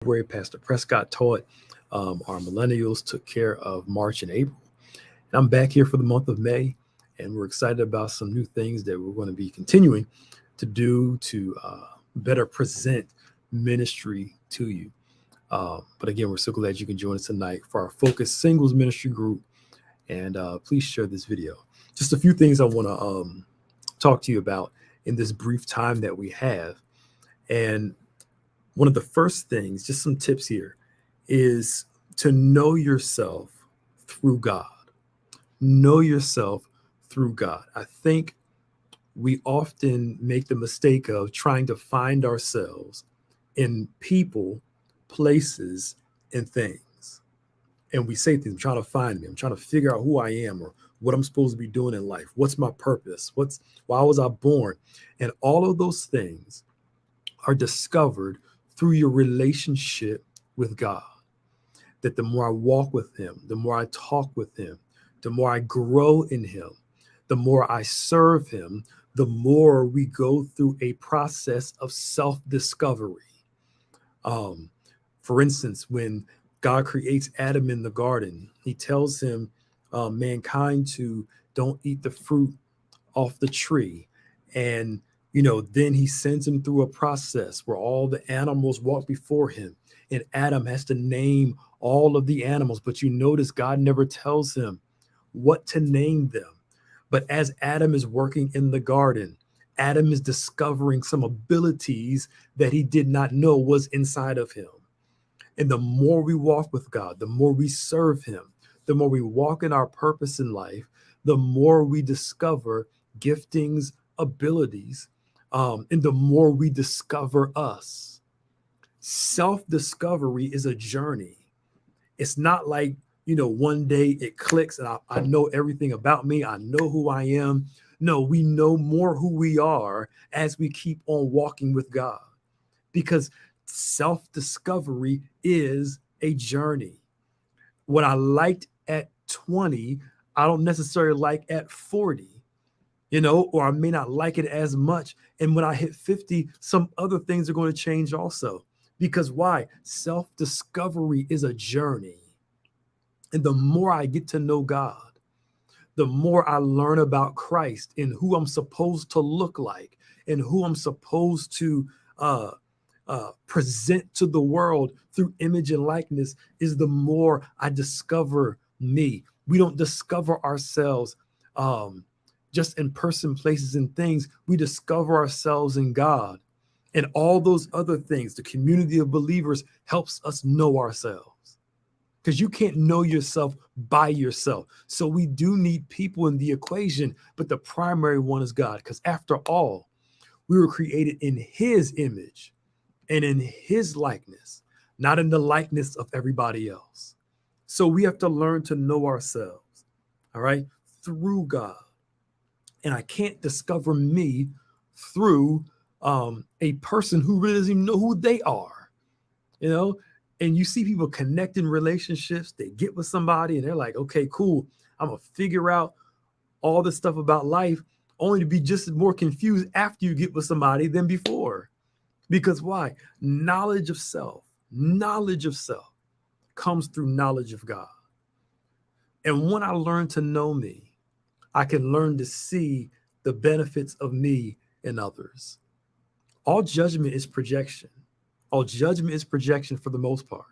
February, Pastor Prescott taught. Our millennials took care of March and April. And I'm back here for the month of May, and we're excited about some new things that we're going to be continuing to do to better present ministry to you. But again, we're so glad you can join us tonight for our Focus Singles Ministry group. And please share this video. Just a few things I want to talk to you about in this brief time that we have. And one of the first things, just some tips here, is to know yourself through God. Know yourself through God. I think we often make the mistake of trying to find ourselves in people, places, and things. And we say things, I'm trying to find me. I'm trying to figure out who I am or what I'm supposed to be doing in life. What's my purpose? Why was I born? And all of those things are discovered through your relationship with God. That the more I walk with him, the more I talk with him, the more I grow in him, the more I serve him, the more we go through a process of self-discovery. For instance, when God creates Adam in the garden, he tells him, mankind to don't eat the fruit off the tree. And then he sends him through a process where all the animals walk before him, and Adam has to name all of the animals. But you notice God never tells him what to name them. But as Adam is working in the garden, Adam is discovering some abilities that he did not know was inside of him. And the more we walk with God, the more we serve him, the more we walk in our purpose in life, the more we discover giftings, abilities, and the more we discover us. Self-discovery is a journey. It's not like, one day it clicks and I know everything about me. I know who I am. No, we know more who we are as we keep on walking with God, because self-discovery is a journey. What I liked at 20, I don't necessarily like at 40. Or I may not like it as much. And when I hit 50, some other things are going to change also. Because why? Self-discovery is a journey. And the more I get to know God, the more I learn about Christ and who I'm supposed to look like and who I'm supposed to present to the world through image and likeness, is the more I discover me. We don't discover ourselves just in person, places, and things. We discover ourselves in God, and all those other things. The community of believers helps us know ourselves, because you can't know yourself by yourself. So we do need people in the equation, but the primary one is God, because after all, we were created in his image and in his likeness, not in the likeness of everybody else. So we have to learn to know ourselves, all right, through God. And I can't discover me through a person who really doesn't even know who they are, And you see people connect in relationships. They get with somebody and they're like, okay, cool. I'm going to figure out all this stuff about life, only to be just as more confused after you get with somebody than before. Because why? Knowledge of self comes through knowledge of God. And when I learn to know me, I can learn to see the benefits of me in others. All judgment is projection. All judgment is projection for the most part.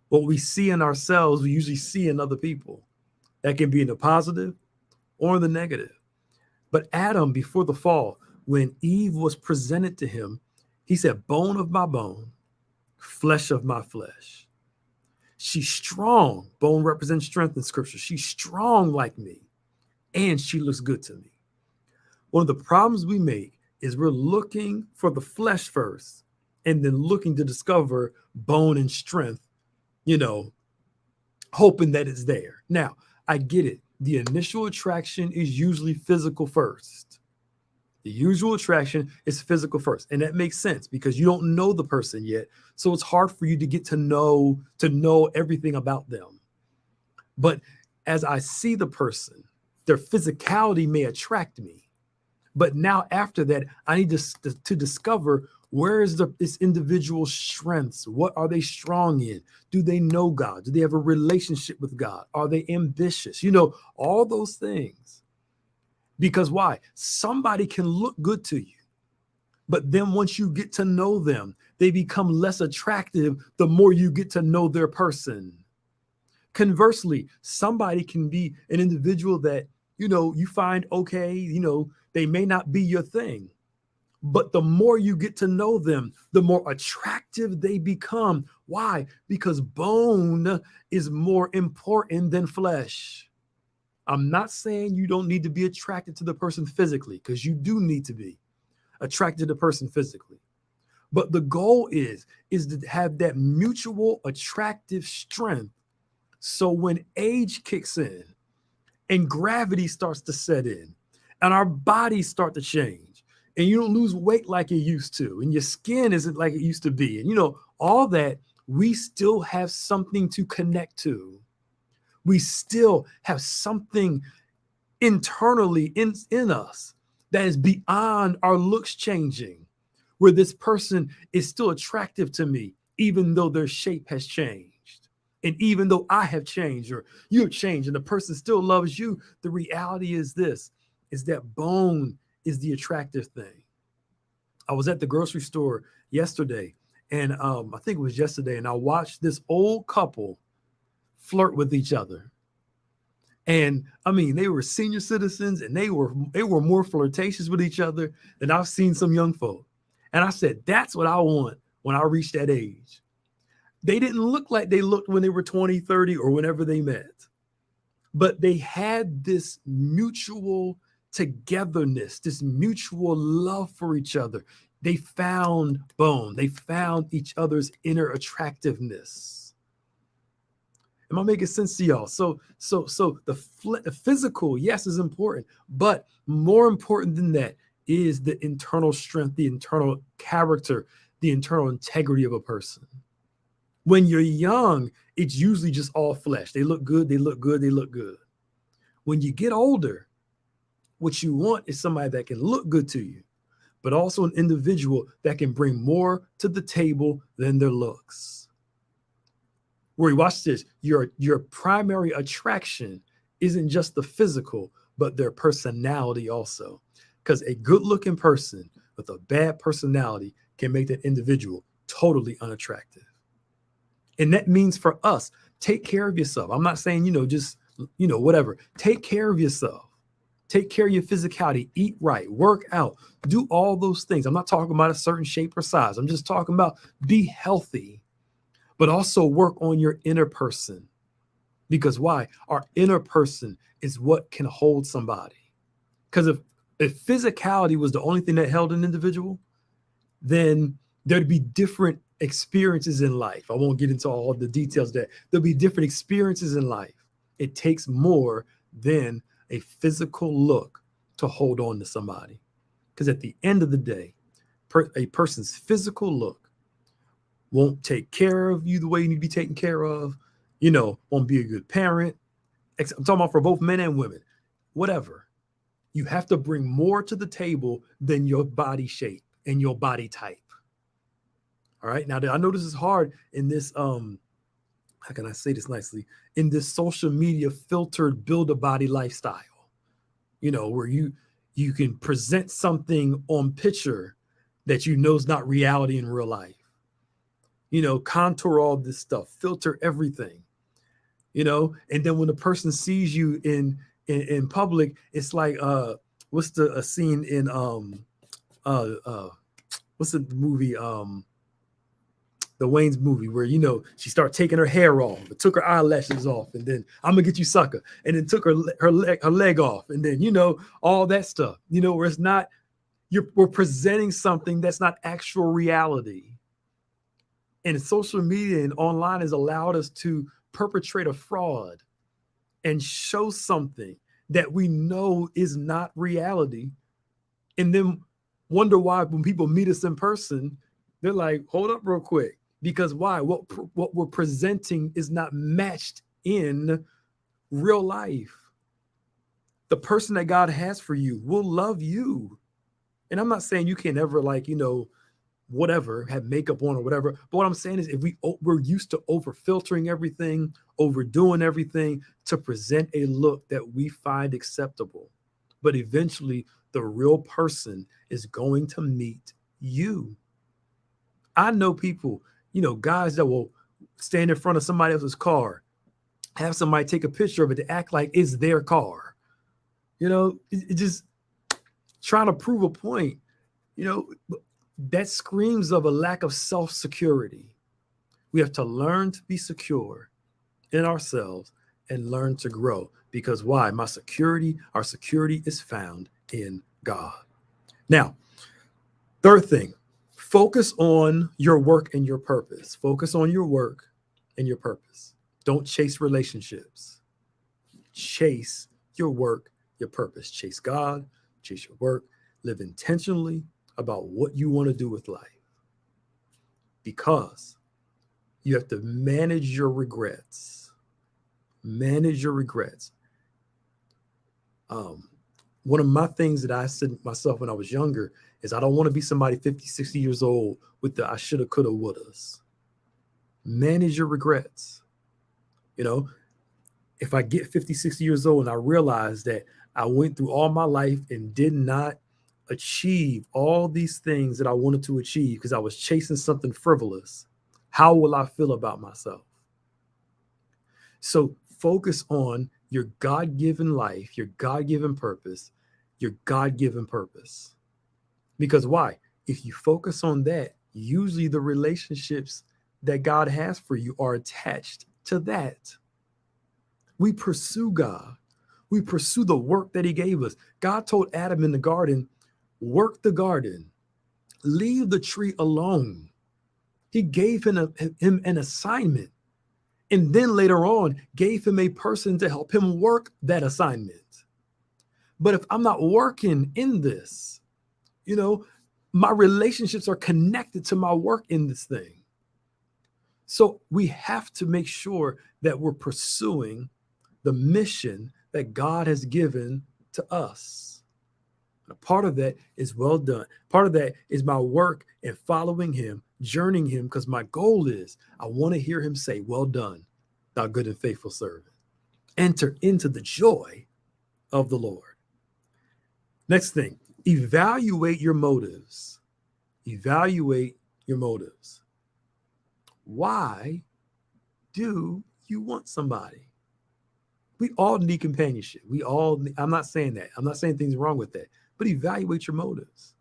What we see in ourselves, we usually see in other people. That can be in the positive or in the negative. But Adam, before the fall, when Eve was presented to him, he said, bone of my bone, flesh of my flesh. She's strong. Bone represents strength in scripture. She's strong like me, and she looks good to me. One of the problems we make is we're looking for the flesh first and then looking to discover bone and strength, hoping that it's there. Now, I get it. The initial attraction is usually physical first. The usual attraction is physical first. And that makes sense because you don't know the person yet. So it's hard for you to get to know everything about them. But as I see the person, their physicality may attract me. But now after that, I need to discover Where is this individual's strengths? What are they strong in? Do they know God? Do they have a relationship with God? Are they ambitious? All those things. Because why? Somebody can look good to you, but then once you get to know them, they become less attractive the more you get to know their person. Conversely, somebody can be an individual that, you find okay, they may not be your thing, but the more you get to know them, the more attractive they become. Why? Because bone is more important than flesh. I'm not saying you don't need to be attracted to the person physically, because you do need to be attracted to the person physically. But the goal is to have that mutual attractive strength. So when age kicks in and gravity starts to set in and our bodies start to change and you don't lose weight like you used to and your skin isn't like it used to be, and all that, we still have something to connect to. We still have something internally in us that is beyond our looks changing, where this person is still attractive to me, even though their shape has changed. And even though I have changed or you have changed and the person still loves you, the reality is this, is that bone is the attractive thing. I was at the grocery store yesterday, and I think it was yesterday, and I watched this old couple flirt with each other. And I mean, they were senior citizens and they were more flirtatious with each other than I've seen some young folk. And I said, that's what I want when I reach that age. They didn't look like they looked when they were 20, 30, or whenever they met. But they had this mutual togetherness, this mutual love for each other. They found bone. They found each other's inner attractiveness. Am I making sense to y'all? So the physical, yes, is important, but more important than that is the internal strength, the internal character, the internal integrity of a person. When you're young, it's usually just all flesh. They look good, they look good, they look good. When you get older, what you want is somebody that can look good to you, but also an individual that can bring more to the table than their looks. Rory, watch this. Your primary attraction isn't just the physical, but their personality also. Because a good-looking person with a bad personality can make that individual totally unattractive. And that means for us, take care of yourself. I'm not saying, just, whatever. Take care of yourself. Take care of your physicality. Eat right. Work out. Do all those things. I'm not talking about a certain shape or size. I'm just talking about be healthy, but also work on your inner person. Because why? Our inner person is what can hold somebody. Because if physicality was the only thing that held an individual, then there'd be different experiences in life. I won't get into all the details there. There'll be different experiences in life. It takes more than a physical look to hold on to somebody. Because at the end of the day, a person's physical look won't take care of you the way you need to be taken care of, won't be a good parent. I'm talking about for both men and women, whatever. You have to bring more to the table than your body shape and your body type. All right. Now, I know this is hard in this, how can I say this nicely? In this social media filtered build a body lifestyle, where you can present something on picture that is not reality in real life. Contour all this stuff, filter everything, and then when the person sees you in public, it's like, what's the scene in, what's the movie, the Wayne's movie where, she started taking her hair off, but took her eyelashes off, and then I'm gonna get you sucker, and then took her leg off, and then, all that stuff, where it's not, we're presenting something that's not actual reality. And social media and online has allowed us to perpetrate a fraud and show something that we know is not reality. And then wonder why when people meet us in person, they're like, hold up real quick. Because why? What we're presenting is not matched in real life. The person that God has for you will love you. And I'm not saying you can ever whatever, have makeup on or whatever. But what I'm saying is, if we're used to over filtering everything, overdoing everything to present a look that we find acceptable, but eventually the real person is going to meet you. I know people, guys that will stand in front of somebody else's car, have somebody take a picture of it to act like it's their car. It just trying to prove a point. That screams of a lack of self-security. We have to learn to be secure in ourselves and learn to grow. Because why? Our security is found in God. Now, third thing, focus on your work and your purpose. Focus on your work and your purpose. Don't chase relationships. Chase your work, your purpose. Chase God, chase your work. Live intentionally about what you want to do with life. Because you have to manage your regrets. Manage your regrets. One of my things that I said myself when I was younger is I don't want to be somebody 50, 60 years old with the I shoulda, coulda, wouldas. Manage your regrets. If I get 50, 60 years old and I realize that I went through all my life and did not achieve all these things that I wanted to achieve because I was chasing something frivolous, how will I feel about myself? So focus on your God-given life, your God-given purpose, your God-given purpose. Because why? If you focus on that, usually the relationships that God has for you are attached to that. We pursue God. We pursue the work that he gave us. God told Adam in the garden, work the garden, leave the tree alone. He gave him an assignment, and then later on gave him a person to help him work that assignment. But if I'm not working in this, my relationships are connected to my work in this thing. So we have to make sure that we're pursuing the mission that God has given to us. A part of that is well done. Part of that is my work and following him, journeying him, because my goal is I want to hear him say, well done, thou good and faithful servant. Enter into the joy of the Lord. Next thing, evaluate your motives. Evaluate your motives. Why do you want somebody? We all need companionship. I'm not saying that. I'm not saying things wrong with that, but evaluate your motives.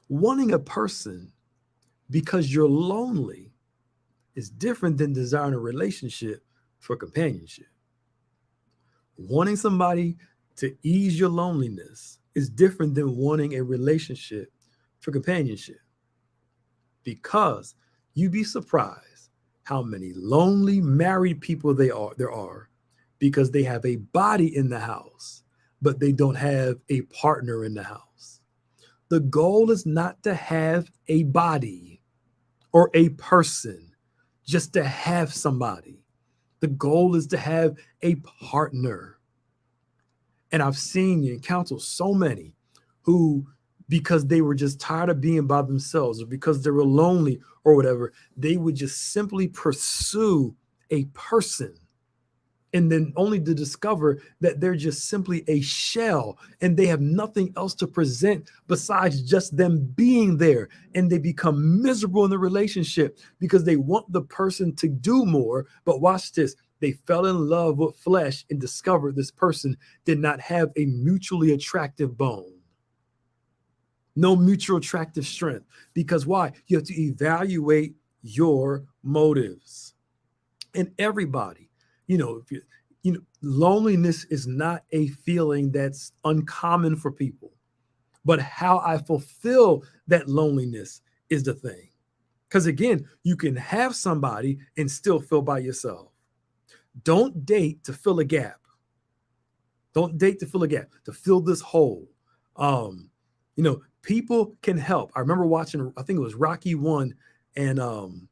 Wanting a person because you're lonely is different than desiring a relationship for companionship. Wanting somebody to ease your loneliness is different than wanting a relationship for companionship. Because you'd be surprised how many lonely married people there are because they have a body in the house, but they don't have a partner in the house. The goal is not to have a body or a person, just to have somebody. The goal is to have a partner. And I've seen and counseled so many who, because they were just tired of being by themselves or because they were lonely or whatever, they would just simply pursue a person, and then only to discover that they're just simply a shell and they have nothing else to present besides just them being there. And they become miserable in the relationship because they want the person to do more. But watch this. They fell in love with flesh and discovered this person did not have a mutually attractive bone. No mutual attractive strength. Because why? You have to evaluate your motives. And everybody, loneliness is not a feeling that's uncommon for people, but how I fulfill that loneliness is the thing. Because again, you can have somebody and still feel by yourself. Don't date to fill a gap. Don't date to fill a gap, to fill this hole. People can help. I remember watching, I think it was Rocky 1, and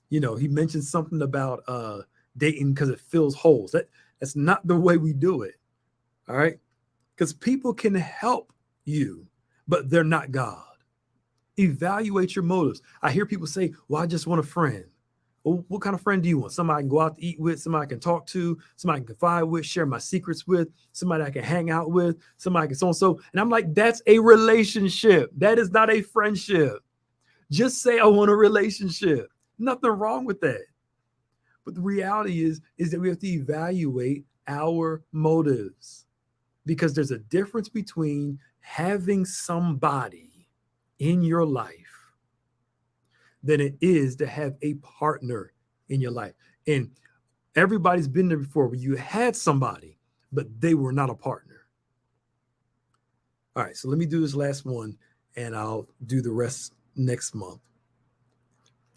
he mentioned something about dating because it fills holes. That's not the way we do it. All right. Because people can help you, but they're not God. Evaluate your motives. I hear people say, well, I just want a friend. Well, what kind of friend do you want? Somebody I can go out to eat with, somebody I can talk to, somebody I can confide with, share my secrets with, somebody I can hang out with, somebody I can so and so. And I'm like, that's a relationship. That is not a friendship. Just say I want a relationship. Nothing wrong with that. But the reality is that we have to evaluate our motives, because there's a difference between having somebody in your life than it is to have a partner in your life. And everybody's been there before where you had somebody, but they were not a partner. All right, so let me do this last one and I'll do the rest next month.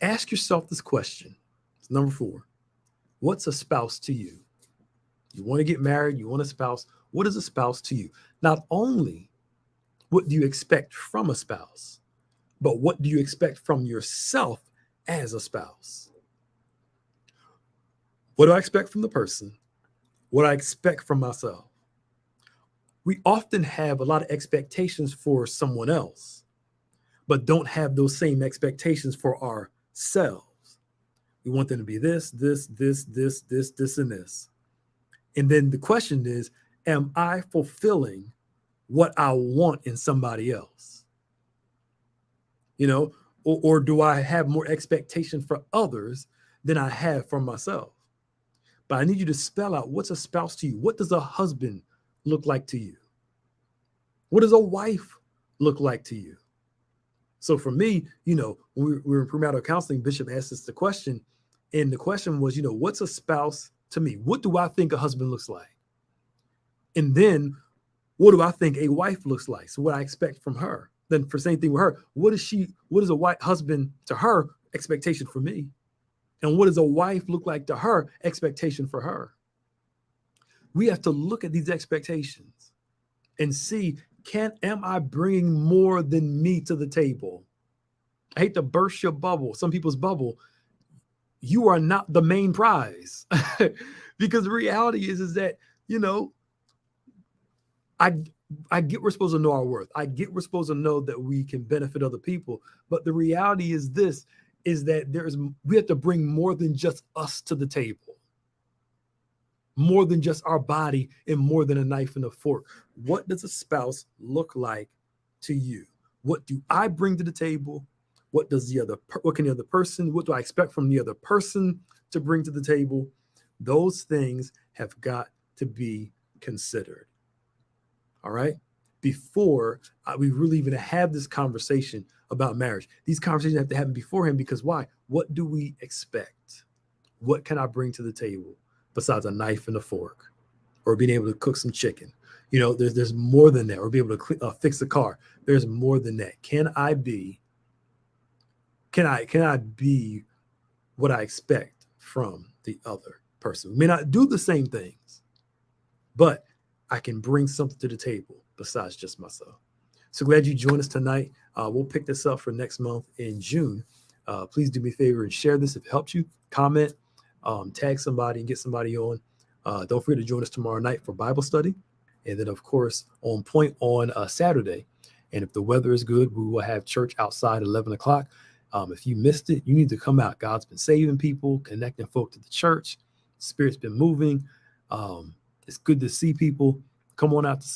Ask yourself this question. It's number 4. What's a spouse to you? You want to get married, you want a spouse. What is a spouse to you? Not only what do you expect from a spouse, but what do you expect from yourself as a spouse? What do I expect from the person? What do I expect from myself? We often have a lot of expectations for someone else, but don't have those same expectations for ourselves. We want them to be this, and this. And then the question is, am I fulfilling what I want in somebody else? Or do I have more expectation for others than I have for myself? But I need you to spell out, what's a spouse to you? What does a husband look like to you? What does a wife look like to you? So for me, when we were in premarital counseling, Bishop asked us the question, and the question was, what's a spouse to me? What do I think a husband looks like? And then what do I think a wife looks like? So what I expect from her. Then for the same thing with her, what is a white husband to her expectation for me? And what does a wife look like to her expectation for her? We have to look at these expectations and see, am I bringing more than me to the table? I hate to burst your bubble, some people's bubble. You are not the main prize. Because the reality is that, I get we're supposed to know our worth. I get we're supposed to know that we can benefit other people. But the reality is that we have to bring more than just us to the table. More than just our body and more than a knife and a fork. What does a spouse look like to you? What do I bring to the table? What can the other person, what do I expect from the other person to bring to the table? Those things have got to be considered. All right. Before we really even have this conversation about marriage, these conversations have to happen beforehand, because why? What do we expect? What can I bring to the table besides a knife and a fork, or being able to cook some chicken? There's more than that, or be able to fix the car. There's more than that. Can I be what I expect from the other person? We may not do the same things, but I can bring something to the table besides just myself. So glad you joined us tonight. We'll pick this up for next month in June. Please do me a favor and share this if it helps you. Comment, tag somebody and get somebody on. Don't forget to join us tomorrow night for Bible study. And then, of course, on point on Saturday. And if the weather is good, we will have church outside at 11 o'clock. If you missed it, you need to come out. God's been saving people, connecting folk to the church. Spirit's been moving. It's good to see people. Come on out to